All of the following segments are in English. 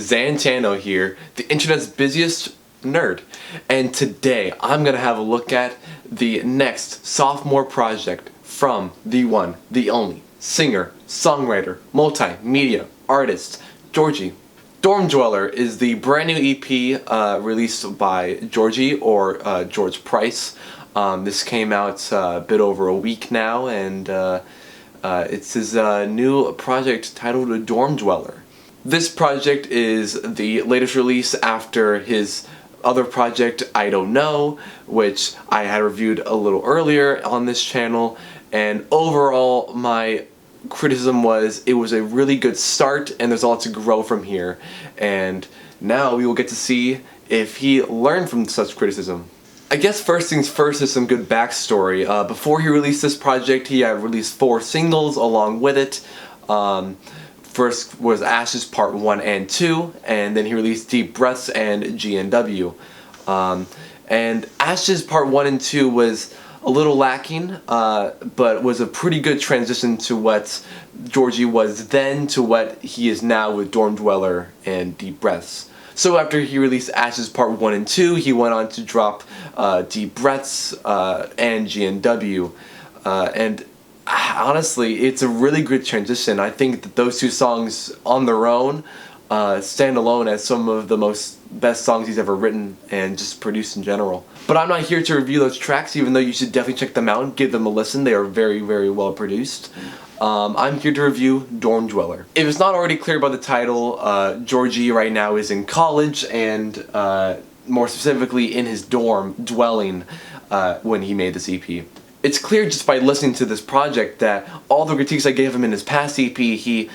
Zantano here, the internet's busiest nerd, and today I'm gonna have a look at the next sophomore project from the one, the only singer, songwriter, multimedia artist, Georgie. Dorm Dweller is the brand new EP released by Georgie, or George Price. This came out a bit over a week now, and it's his new project titled Dorm Dweller. This project is the latest release after his other project, I Don't Know, which I had reviewed a little earlier on this channel, and overall my criticism was it was a really good start and there's a lot to grow from here, and now we will get to see if he learned from such criticism. I guess first things first is some good backstory. Before he released this project, he had released 4 singles along with it. First was Ashes Part 1 and 2, and then he released Deep Breaths and GNW. And Ashes Part 1 and 2 was a little lacking, but was a pretty good transition to what Georgie was then to what he is now with Dorm Dweller and Deep Breaths. So after he released Ashes Part 1 and 2, he went on to drop Deep Breaths and GNW. And honestly, it's a really good transition. I think that those 2 songs on their own stand alone as some of the best songs he's ever written and just produced in general. But I'm not here to review those tracks, even though you should definitely check them out and give them a listen. They are very, very well produced. I'm here to review Dorm Dweller. If it's not already clear by the title, Georgie right now is in college, and more specifically in his dorm dwelling when he made this EP. It's clear just by listening to this project that all the critiques I gave him in his past EP, he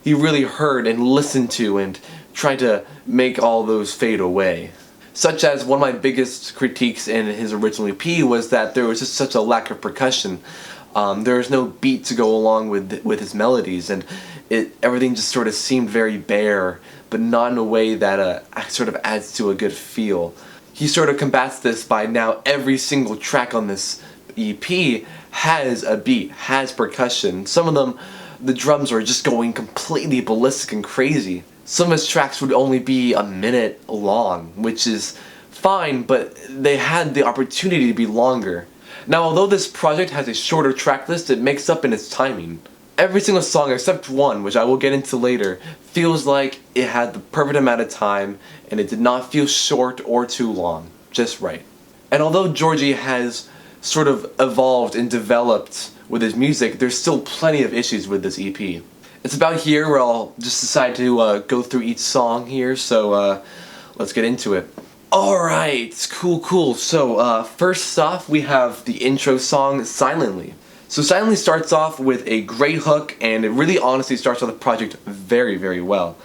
really heard and listened to and tried to make all those fade away. Such as one of my biggest critiques in his original EP was that there was just such a lack of percussion. There was no beat to go along with his melodies, and everything just sort of seemed very bare, but not in a way that sort of adds to a good feel. He sort of combats this by now every single track on this EP has a beat, has percussion. Some of them, the drums are just going completely ballistic and crazy. Some of his tracks would only be a minute long, which is fine, but they had the opportunity to be longer. Now, although this project has a shorter track list, it makes up in its timing. Every single song except one, which I will get into later, feels like it had the perfect amount of time, and it did not feel short or too long, just right. And although Georgie has sort of evolved and developed with his music, there's still plenty of issues with this EP. It's about here where I'll just decide to go through each song here, so let's get into it. Alright, cool. So first off, we have the intro song, Silently. So Silently starts off with a great hook, and it really honestly starts off the project very, very well.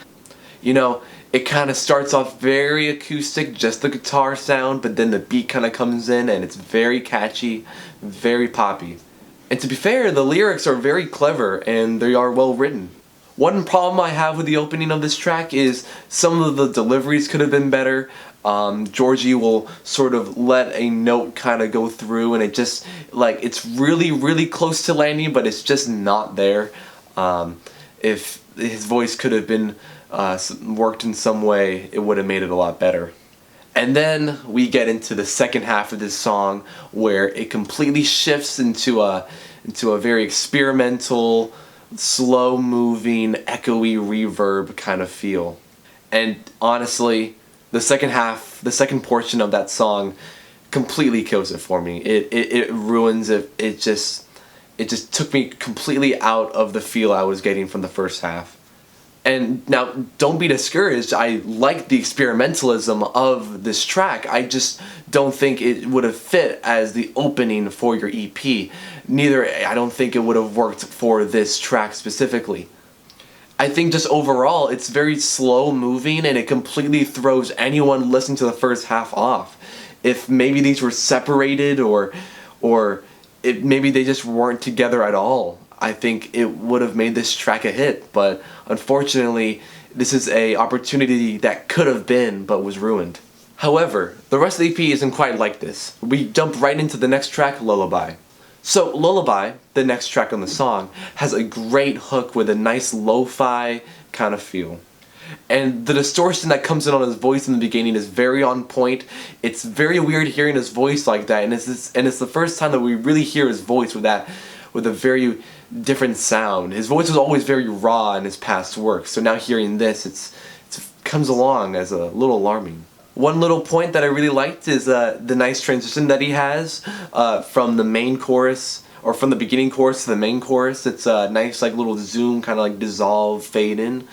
You know, it kind of starts off very acoustic, just the guitar sound, but then the beat kind of comes in and it's very catchy, very poppy. And to be fair, the lyrics are very clever and they are well written. One problem I have with the opening of this track is some of the deliveries could have been better. Georgie will sort of let a note kind of go through, and it just, like, it's really, really close to landing, but it's just not there. If his voice could have been worked in some way, it would have made it a lot better. And then we get into the second half of this song, where it completely shifts into a very experimental, slow-moving, echoey reverb kind of feel. And honestly, the second portion of that song completely kills it for me. It ruins it. It just took me completely out of the feel I was getting from the first half. And now, don't be discouraged. I like the experimentalism of this track. I just don't think it would have fit as the opening for your EP. I don't think it would have worked for this track specifically. I think just overall, it's very slow moving, and it completely throws anyone listening to the first half off. If maybe these were separated, or maybe they just weren't together at all, I think it would have made this track a hit, but unfortunately, this is an opportunity that could have been, but was ruined. However, the rest of the EP isn't quite like this. We jump right into the next track, Lullaby. So Lullaby, the next track on the song, has a great hook with a nice lo-fi kind of feel. And the distortion that comes in on his voice in the beginning is very on point. It's very weird hearing his voice like that, and it's the first time that we really hear his voice with a very different sound. His voice was always very raw in his past work, so now hearing this, it comes along as a little alarming. One little point that I really liked is the nice transition that he has from the main chorus, or from the beginning chorus to the main chorus. It's a nice like little zoom, kind of like dissolve, fade in.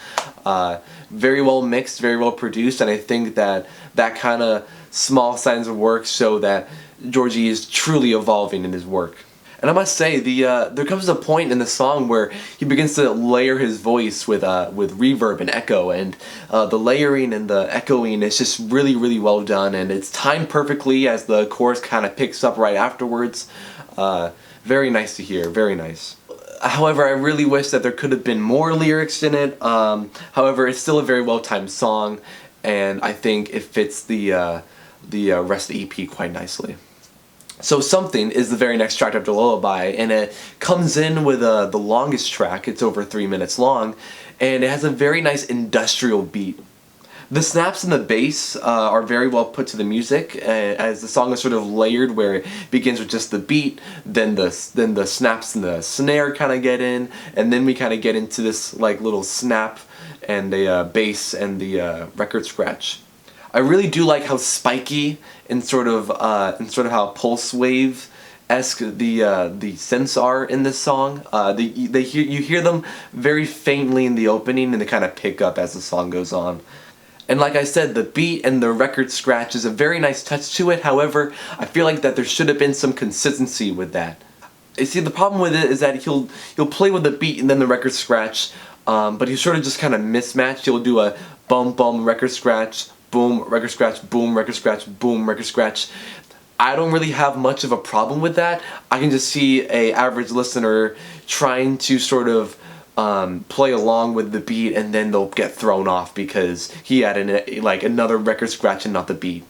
Very well mixed, very well produced, and I think that kind of small signs of work show that Georgie is truly evolving in his work. And I must say, there comes a point in the song where he begins to layer his voice with reverb and echo, and the layering and the echoing is just really, really well done, and it's timed perfectly as the chorus kind of picks up right afterwards. Very nice to hear, very nice. However, I really wish that there could have been more lyrics in it. However, it's still a very well-timed song, and I think it fits the rest of the EP quite nicely. So Something is the very next track after Lullaby, and it comes in with the longest track. It's over 3 minutes long, and it has a very nice industrial beat. The snaps and the bass are very well put to the music, as the song is sort of layered, where it begins with just the beat, then the snaps and the snare kind of get in, and then we kind of get into this like little snap and the bass and the record scratch. I really do like how spiky and sort of how pulse wave-esque the synths are in this song. You hear them very faintly in the opening, and they kind of pick up as the song goes on. And like I said, the beat and the record scratch is a very nice touch to it. However, I feel like that there should have been some consistency with that. You see, the problem with it is that he'll play with the beat and then the record scratch, but he's sort of just kind of mismatched. He'll do a bum bum record scratch, boom record scratch, boom record scratch, boom record scratch. I don't really have much of a problem with that. I can just see a average listener trying to sort of play along with the beat, and then they'll get thrown off because he had another record scratch and not the beat.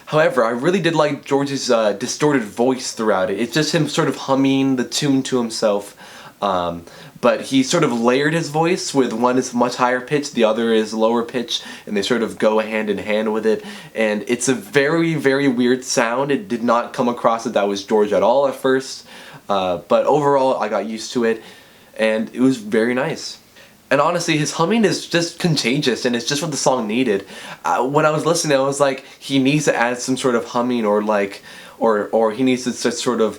However, I really did like George's distorted voice throughout it. It's just him sort of humming the tune to himself, but he sort of layered his voice, with one is much higher pitch, the other is lower pitch, and they sort of go hand in hand with it, and it's a very, very weird sound. It did not come across that was George at all at first, but overall I got used to it, and it was very nice. And honestly, his humming is just contagious, and it's just what the song needed. When I was listening, I was like, he needs to add some sort of humming, or he needs to just sort of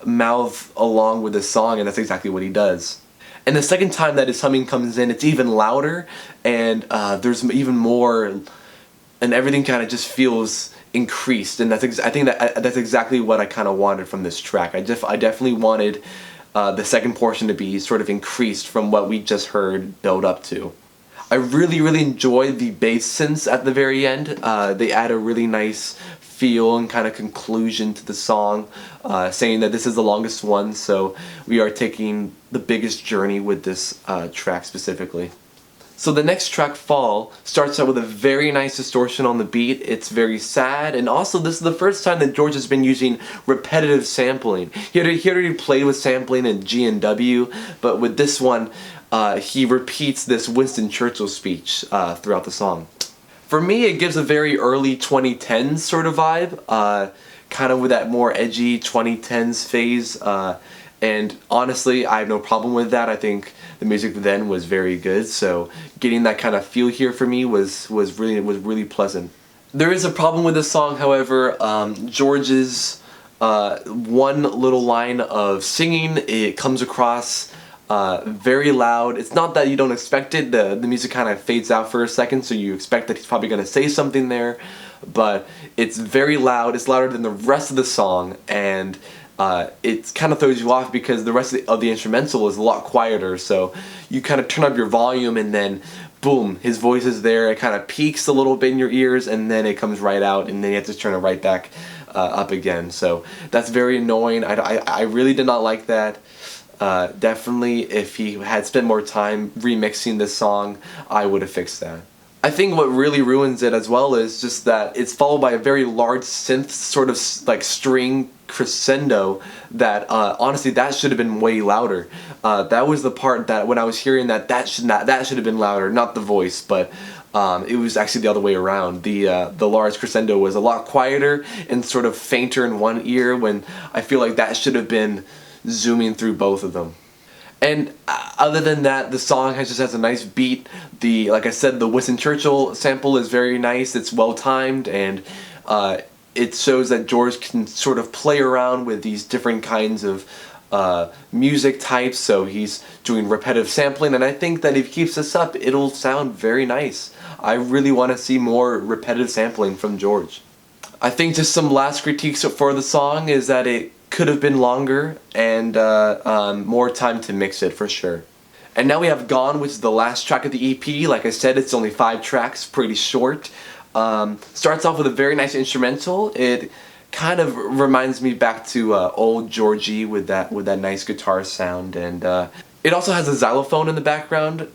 mouth along with the song, and that's exactly what he does. And the second time that his humming comes in, it's even louder, and there's even more, and everything kind of just feels increased. And I think that's exactly what I kind of wanted from this track. I definitely wanted the second portion to be sort of increased from what we just heard build up to. I really, really enjoyed the bass synths at the very end. They add a really nice feel and kind of conclusion to the song, saying that this is the longest one, so we are taking the biggest journey with this track specifically. So the next track, Fall, starts out with a very nice distortion on the beat. It's very sad, and also this is the first time that George has been using repetitive sampling. He already played with sampling in G and W, but with this one, he repeats this Winston Churchill speech throughout the song. For me, it gives a very early 2010s sort of vibe, kind of with that more edgy 2010s phase, and honestly, I have no problem with that. I think the music then was very good, so getting that kind of feel here for me was really pleasant. There is a problem with this song, however. George's one little line of singing, it comes across very loud. It's not that you don't expect it. The music kind of fades out for a second, so you expect that he's probably going to say something there, but it's very loud. It's louder than the rest of the song, and it kind of throws you off because the rest of the instrumental is a lot quieter, so you kind of turn up your volume, and then boom, his voice is there. It kind of peaks a little bit in your ears, and then it comes right out, and then you have to turn it right back up again. So that's very annoying. I really did not like that. Definitely, if he had spent more time remixing this song, I would have fixed that. I think what really ruins it as well is just that it's followed by a very large synth sort of like string crescendo that honestly that should have been way louder. That was the part that when I was hearing that should have been louder, not the voice, but It was actually the other way around. The large crescendo was a lot quieter and sort of fainter in one ear, when I feel like that should have been zooming through both of them. And other than that, the song just has a nice beat. Like I said, the Winston Churchill sample is very nice. It's well timed, and it shows that George can sort of play around with these different kinds of music types. So he's doing repetitive sampling, and I think that if he keeps this up, it'll sound very nice. I really want to see more repetitive sampling from George. I think just some last critiques for the song is that it could have been longer and more time to mix it, for sure. And now we have Gone, which is the last track of the EP. Like I said, it's only 5 tracks, pretty short. Starts off with a very nice instrumental. It kind of reminds me back to old Georgie with that nice guitar sound, and it also has a xylophone in the background.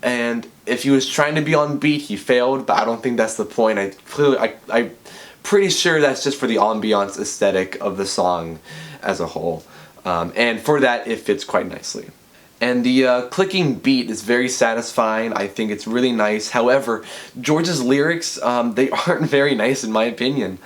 And if he was trying to be on beat, he failed, but I don't think that's the point. I'm pretty sure that's just for the ambiance aesthetic of the song as a whole, and for that it fits quite nicely. And the clicking beat is very satisfying. I think it's really nice. However, George's lyrics, they aren't very nice in my opinion.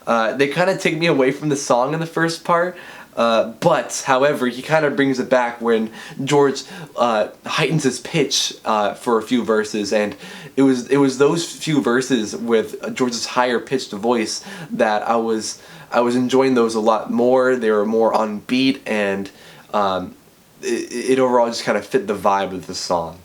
They kind of take me away from the song in the first part, but however, he kind of brings it back when George heightens his pitch for a few verses, and it was those few verses with George's higher pitched voice that I was enjoying those a lot more. They were more on beat, and it overall just kind of fit the vibe of the song.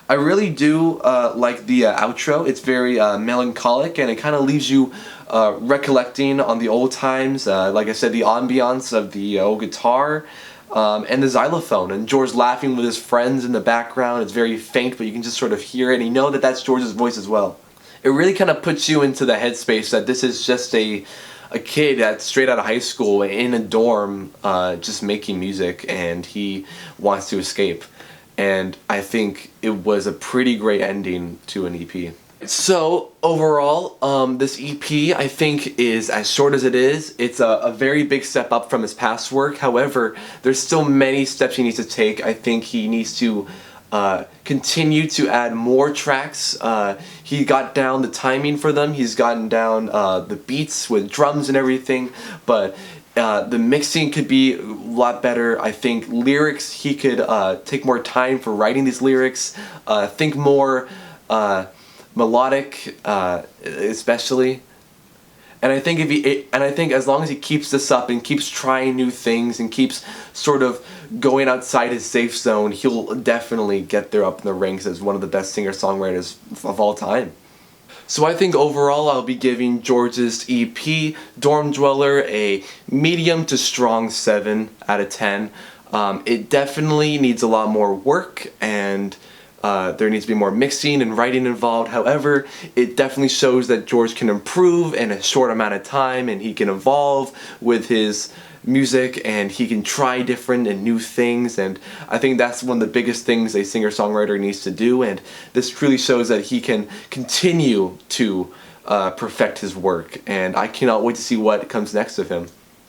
I really do like the outro. It's very melancholic, and it kind of leaves you recollecting on the old times. Like I said, the ambiance of the old guitar and the xylophone, and George laughing with his friends in the background. It's very faint, but you can just sort of hear it, and you know that that's George's voice as well. It really kind of puts you into the headspace that this is just a kid that's straight out of high school in a dorm just making music, and he wants to escape. And I think it was a pretty great ending to an EP. So overall, this EP I think is as short as it is. It's a very big step up from his past work. However, there's still many steps he needs to take. I think he needs to continue to add more tracks. He got down the timing for them. He's gotten down the beats with drums and everything, but the mixing could be a lot better. I think lyrics, he could take more time for writing these lyrics. Think more melodic, especially. And I think as long as he keeps this up and keeps trying new things and keeps sort of going outside his safe zone, he'll definitely get there up in the ranks as one of the best singer-songwriters of all time. So I think overall I'll be giving George's EP, Dorm Dweller, a medium to strong 7 out of 10. It definitely needs a lot more work, and there needs to be more mixing and writing involved. However, it definitely shows that George can improve in a short amount of time, and he can evolve with his music, and he can try different and new things, and I think that's one of the biggest things a singer-songwriter needs to do, and this truly shows that he can continue to perfect his work, and I cannot wait to see what comes next of him.